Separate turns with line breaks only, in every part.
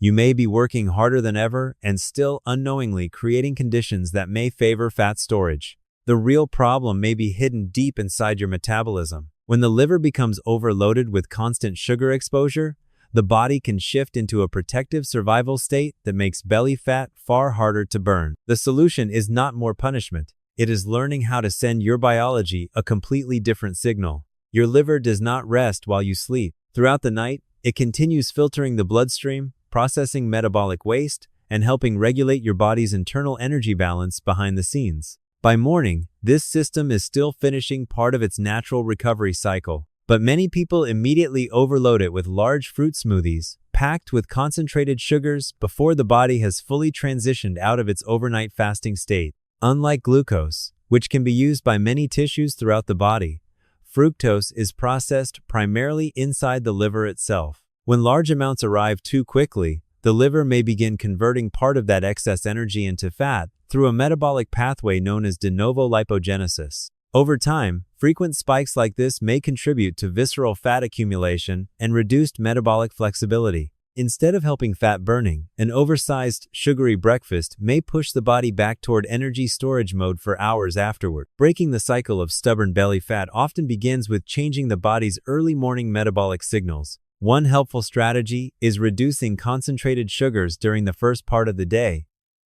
You may be working harder than ever and still unknowingly creating conditions that may favor fat storage. The real problem may be hidden deep inside your metabolism. When the liver becomes overloaded with constant sugar exposure, the body can shift into a protective survival state that makes belly fat far harder to burn. The solution is not more punishment. It is learning how to send your biology a completely different signal. Your liver does not rest while you sleep. Throughout the night, it continues filtering the bloodstream, processing metabolic waste, and helping regulate your body's internal energy balance behind the scenes. By morning, this system is still finishing part of its natural recovery cycle, but many people immediately overload it with large fruit smoothies, packed with concentrated sugars before the body has fully transitioned out of its overnight fasting state. Unlike glucose, which can be used by many tissues throughout the body, fructose is processed primarily inside the liver itself. When large amounts arrive too quickly, the liver may begin converting part of that excess energy into fat through a metabolic pathway known as de novo lipogenesis. Over time, frequent spikes like this may contribute to visceral fat accumulation and reduced metabolic flexibility. Instead of helping fat burning, an oversized, sugary breakfast may push the body back toward energy storage mode for hours afterward. Breaking the cycle of stubborn belly fat often begins with changing the body's early morning metabolic signals. One helpful strategy is reducing concentrated sugars during the first part of the day,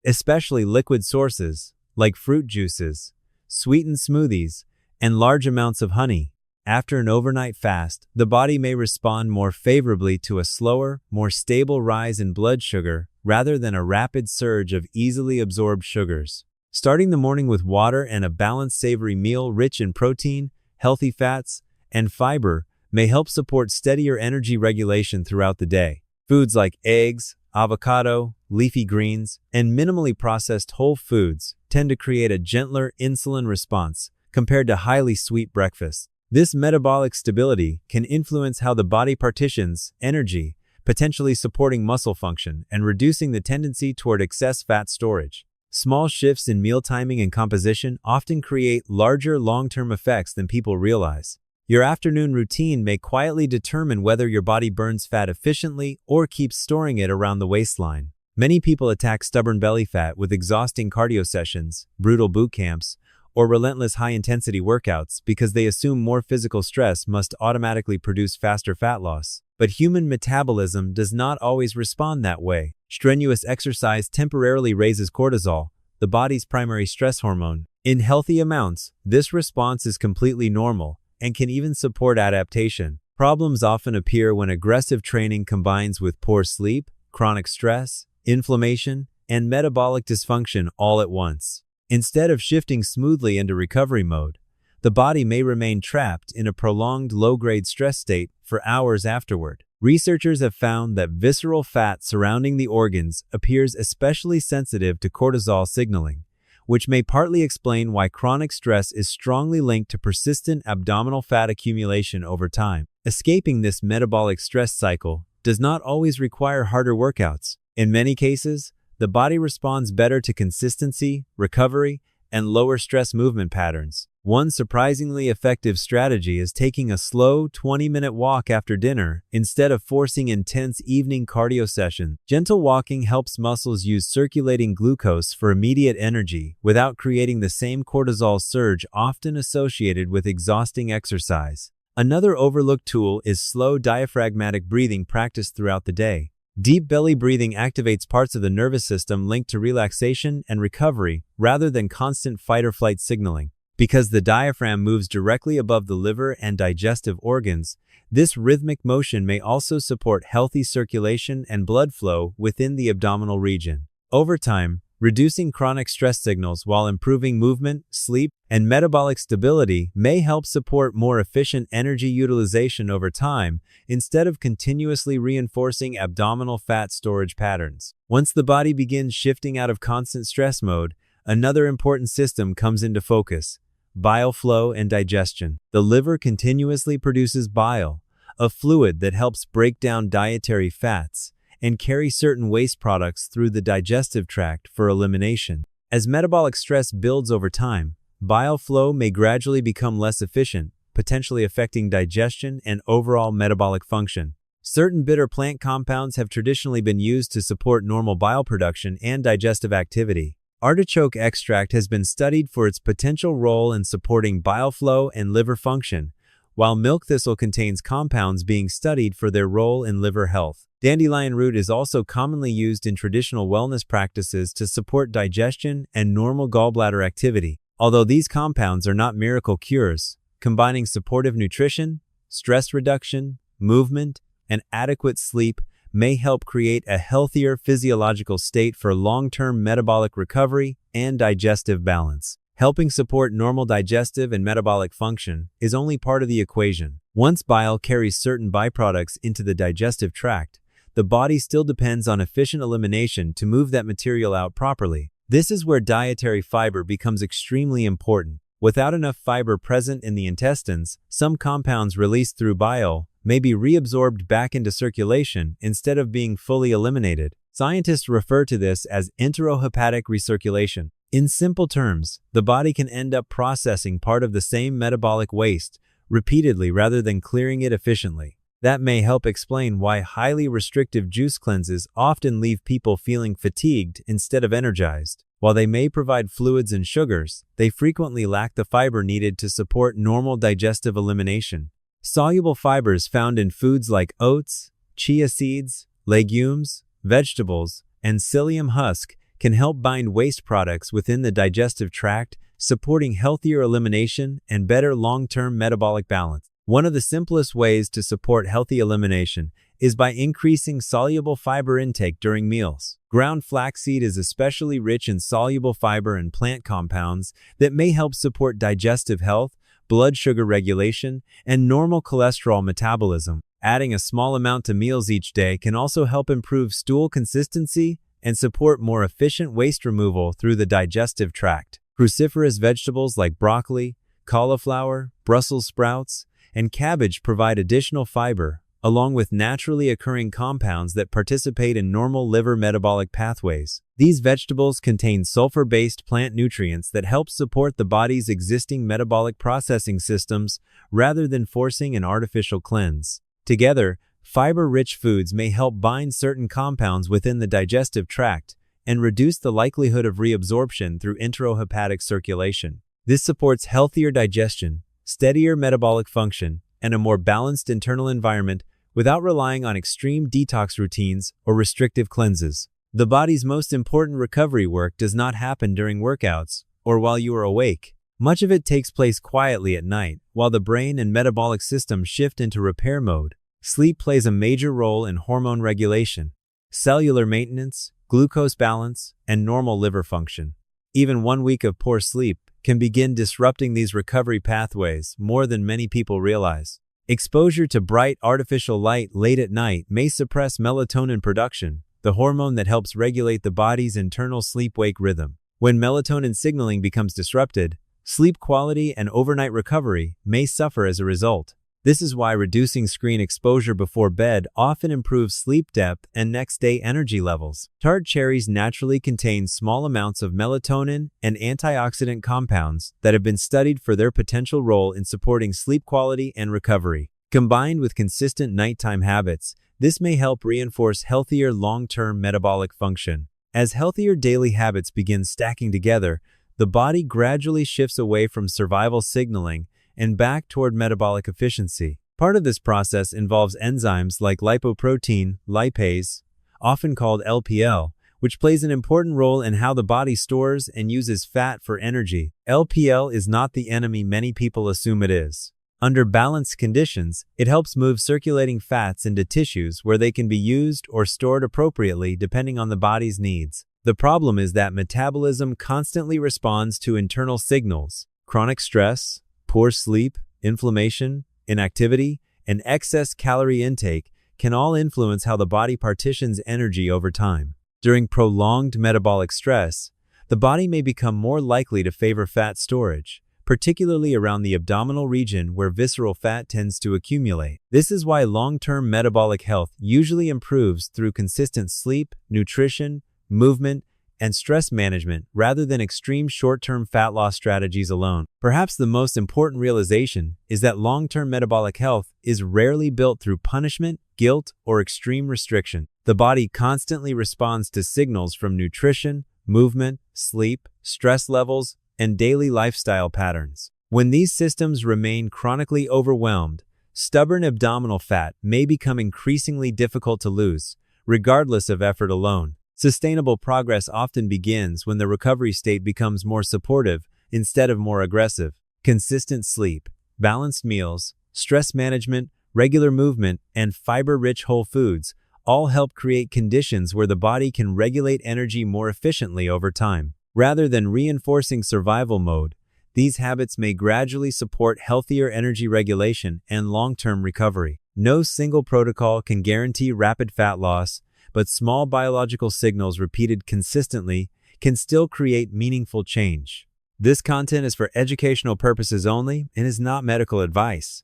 especially liquid sources like fruit juices, sweetened smoothies, and large amounts of honey. After an overnight fast, the body may respond more favorably to a slower, more stable rise in blood sugar rather than a rapid surge of easily absorbed sugars. Starting the morning with water and a balanced savory meal rich in protein, healthy fats, and fiber may help support steadier energy regulation throughout the day. Foods like eggs, avocado, leafy greens, and minimally processed whole foods tend to create a gentler insulin response compared to highly sweet breakfasts. This metabolic stability can influence how the body partitions energy, potentially supporting muscle function and reducing the tendency toward excess fat storage. Small shifts in meal timing and composition often create larger long-term effects than people realize. Your afternoon routine may quietly determine whether your body burns fat efficiently or keeps storing it around the waistline. Many people attack stubborn belly fat with exhausting cardio sessions, brutal boot camps, or relentless high-intensity workouts because they assume more physical stress must automatically produce faster fat loss. But human metabolism does not always respond that way. Strenuous exercise temporarily raises cortisol, the body's primary stress hormone. In healthy amounts, this response is completely normal and can even support adaptation. Problems often appear when aggressive training combines with poor sleep, chronic stress, inflammation, and metabolic dysfunction all at once. Instead of shifting smoothly into recovery mode, the body may remain trapped in a prolonged low-grade stress state for hours afterward. Researchers have found that visceral fat surrounding the organs appears especially sensitive to cortisol signaling, which may partly explain why chronic stress is strongly linked to persistent abdominal fat accumulation over time. Escaping this metabolic stress cycle does not always require harder workouts. In many cases, the body responds better to consistency, recovery, and lower stress movement patterns. One surprisingly effective strategy is taking a slow 20-minute walk after dinner instead of forcing intense evening cardio sessions. Gentle walking helps muscles use circulating glucose for immediate energy without creating the same cortisol surge often associated with exhausting exercise. Another overlooked tool is slow diaphragmatic breathing practiced throughout the day. Deep belly breathing activates parts of the nervous system linked to relaxation and recovery rather than constant fight-or-flight signaling. Because the diaphragm moves directly above the liver and digestive organs, this rhythmic motion may also support healthy circulation and blood flow within the abdominal region. Over time, reducing chronic stress signals while improving movement, sleep, and metabolic stability may help support more efficient energy utilization over time instead of continuously reinforcing abdominal fat storage patterns. Once the body begins shifting out of constant stress mode, another important system comes into focus: bile flow and digestion. The liver continuously produces bile, a fluid that helps break down dietary fats and carry certain waste products through the digestive tract for elimination. As metabolic stress builds over time, bile flow may gradually become less efficient, potentially affecting digestion and overall metabolic function. Certain bitter plant compounds have traditionally been used to support normal bile production and digestive activity. Artichoke extract has been studied for its potential role in supporting bile flow and liver function, while milk thistle contains compounds being studied for their role in liver health. Dandelion root is also commonly used in traditional wellness practices to support digestion and normal gallbladder activity. Although these compounds are not miracle cures, combining supportive nutrition, stress reduction, movement, and adequate sleep may help create a healthier physiological state for long-term metabolic recovery and digestive balance. Helping support normal digestive and metabolic function is only part of the equation. Once bile carries certain byproducts into the digestive tract, the body still depends on efficient elimination to move that material out properly. This is where dietary fiber becomes extremely important. Without enough fiber present in the intestines, some compounds released through bile may be reabsorbed back into circulation instead of being fully eliminated. Scientists refer to this as enterohepatic recirculation. In simple terms, the body can end up processing part of the same metabolic waste repeatedly rather than clearing it efficiently. That may help explain why highly restrictive juice cleanses often leave people feeling fatigued instead of energized. While they may provide fluids and sugars, they frequently lack the fiber needed to support normal digestive elimination. Soluble fibers found in foods like oats, chia seeds, legumes, vegetables, and psyllium husk can help bind waste products within the digestive tract, supporting healthier elimination and better long-term metabolic balance. One of the simplest ways to support healthy elimination is by increasing soluble fiber intake during meals. Ground flaxseed is especially rich in soluble fiber and plant compounds that may help support digestive health, blood sugar regulation, and normal cholesterol metabolism. Adding a small amount to meals each day can also help improve stool consistency and support more efficient waste removal through the digestive tract. Cruciferous vegetables like broccoli, cauliflower, Brussels sprouts, and cabbage provide additional fiber, along with naturally occurring compounds that participate in normal liver metabolic pathways. These vegetables contain sulfur-based plant nutrients that help support the body's existing metabolic processing systems rather than forcing an artificial cleanse. Together, fiber-rich foods may help bind certain compounds within the digestive tract and reduce the likelihood of reabsorption through enterohepatic circulation. This supports healthier digestion, steadier metabolic function, and a more balanced internal environment without relying on extreme detox routines or restrictive cleanses. The body's most important recovery work does not happen during workouts or while you are awake. Much of it takes place quietly at night, while the brain and metabolic system shift into repair mode. Sleep plays a major role in hormone regulation, cellular maintenance, glucose balance, and normal liver function. Even 1 week of poor sleep can begin disrupting these recovery pathways more than many people realize. Exposure to bright artificial light late at night may suppress melatonin production, the hormone that helps regulate the body's internal sleep-wake rhythm. When melatonin signaling becomes disrupted, sleep quality and overnight recovery may suffer as a result. This is why reducing screen exposure before bed often improves sleep depth and next-day energy levels. Tart cherries naturally contain small amounts of melatonin and antioxidant compounds that have been studied for their potential role in supporting sleep quality and recovery. Combined with consistent nighttime habits, this may help reinforce healthier long-term metabolic function. As healthier daily habits begin stacking together, the body gradually shifts away from survival signaling and back toward metabolic efficiency. Part of this process involves enzymes like lipoprotein, lipase, often called LPL, which plays an important role in how the body stores and uses fat for energy. LPL is not the enemy many people assume it is. Under balanced conditions, it helps move circulating fats into tissues where they can be used or stored appropriately depending on the body's needs. The problem is that metabolism constantly responds to internal signals. Chronic stress, poor sleep, inflammation, inactivity, and excess calorie intake can all influence how the body partitions energy over time. During prolonged metabolic stress, the body may become more likely to favor fat storage, particularly around the abdominal region where visceral fat tends to accumulate. This is why long-term metabolic health usually improves through consistent sleep, nutrition, movement, and stress management rather than extreme short-term fat loss strategies alone. Perhaps the most important realization is that long-term metabolic health is rarely built through punishment, guilt, or extreme restriction. The body constantly responds to signals from nutrition, movement, sleep, stress levels, and daily lifestyle patterns. When these systems remain chronically overwhelmed, stubborn abdominal fat may become increasingly difficult to lose, regardless of effort alone. Sustainable progress often begins when the recovery state becomes more supportive instead of more aggressive. Consistent sleep, balanced meals, stress management, regular movement, and fiber-rich whole foods all help create conditions where the body can regulate energy more efficiently over time. Rather than reinforcing survival mode, these habits may gradually support healthier energy regulation and long-term recovery. No single protocol can guarantee rapid fat loss, but small biological signals repeated consistently can still create meaningful change. This content is for educational purposes only and is not medical advice.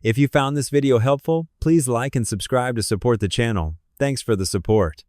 If you found this video helpful, please like and subscribe to support the channel. Thanks for the support.